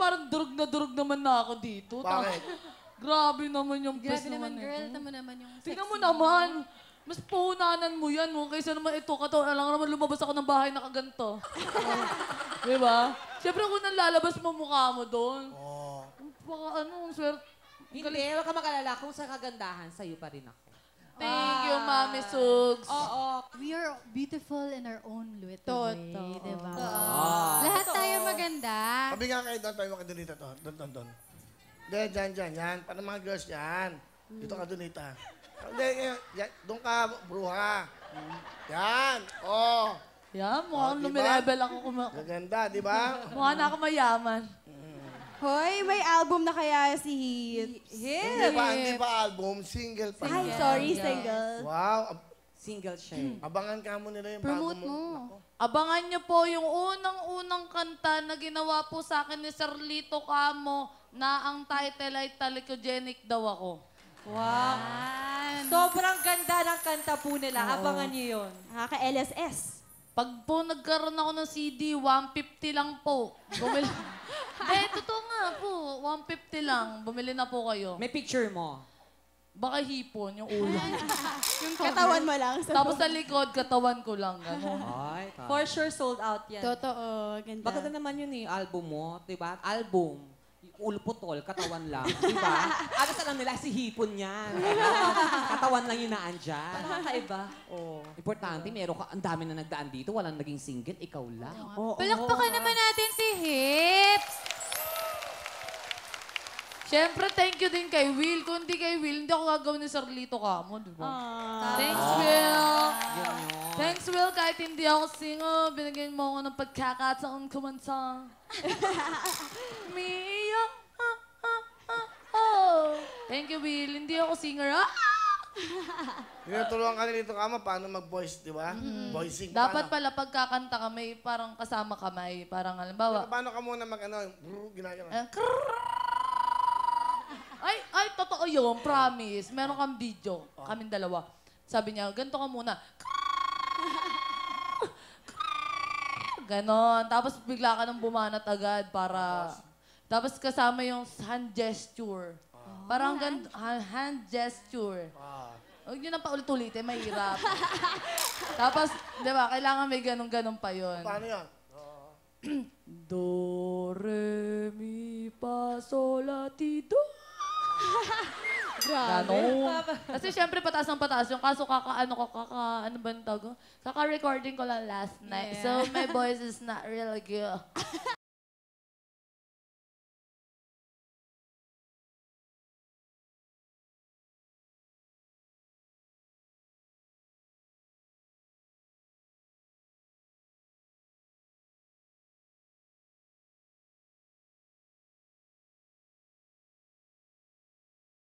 parang durog naman na ako dito. Bakit? Grabe naman yung Grabe pes naman, naman girl. ito. Tama naman yung sexy. Tingnan mo naman. Mas puhunanan mo yan, mo. Kaysa naman ito, alam naman lumabas ako ng bahay nakaganto. Diba? Siyempre kung nalalabas mo mukha mo doon. Oo. Baka ang swerte. Hindi, huwag ka makalala. Kung sa kagandahan, sa'yo pa rin ako. Thank you, Mami Sugs. Oo. We are beautiful in our own little Toto. way, diba? Ah. Lahat tayo maganda. Sabi nga kayo doon, tayo makadunita to. Doon. Hindi, dyan. Yan. Para mga girls yan. Dito ka dunita. Hindi, yan. Doon ka, bruha. Yan. Oh. Yan, mukhang diba? lumilevel ako. Gaganda, di ba? Mukha na ako mayaman. Hoy, may album na kaya si Hit? Hindi pa album, single pa. Ay, sorry, single. Wow. Single siya. Abangan ka mo nila yung Promote bago mo. Abangan niyo po yung unang kanta na ginawa po sa akin ni Sir Lito Camo na ang title ay Talikogenic daw ako. Wow. Sobrang ganda ng kanta po nila. Abangan niyo yun. Nakaka-LSS. Pag po nagkaroon ako ng CD, 150 lang po. Bumili. Totoo nga po. 150 lang. Bumili na po kayo. May picture mo. Baka hipon, yung ulo. Yung katawan mo lang. Tapos sa likod, katawan ko lang. Ganun. Ay, For sure, sold out yan. Totoo, ganda. Maganda naman yun album mo, di ba? Album. Ulo putol, katawan lang. Di ba? Alas alam nila, si hipon yan. Katawan lang yun naandyan. Kakaiba. Oh. Importante, meron ka, ang dami na nagdaan dito, walang naging single, ikaw lang. Palakpakan naman natin si Hips. Siyempre, thank you din kay Will. Kung hindi kay Will, hindi ako gagawin ni Sir Lito Camo, di ba? Thanks, Will. Thanks, Will. Kahit hindi ako singer, binigyan mo ako ng pagkakataon kumanta. Mia, oh. Thank you, Will. Hindi ako singer. Tinutulungan ka nila dito kama paano mag-voice, di ba? Voicing. Dapat pala pagkakanta ka, may parang kasama ka, may parang halimbawa. Paano ka muna mag-ano, ginagawa? Ay, totoo yun, promise. Meron kang video, kaming dalawa. Sabi niya, ganito ka muna. Ganon. Tapos bigla ka nang bumanat agad para... Tapos kasama yung hand gesture. Parang hand gesture. Huwag nyo nang paulit-ulitin, mahirap. Tapos, di ba, kailangan may ganun-ganun pa yun. Paano yan? Do, re, mi, fa, sol, la, ti, do. Ganon. Kasi syempre pataas ng pataas yung kaso ano ba yung tawag? Kaka-recording ko lang last night. So my voice is not really good.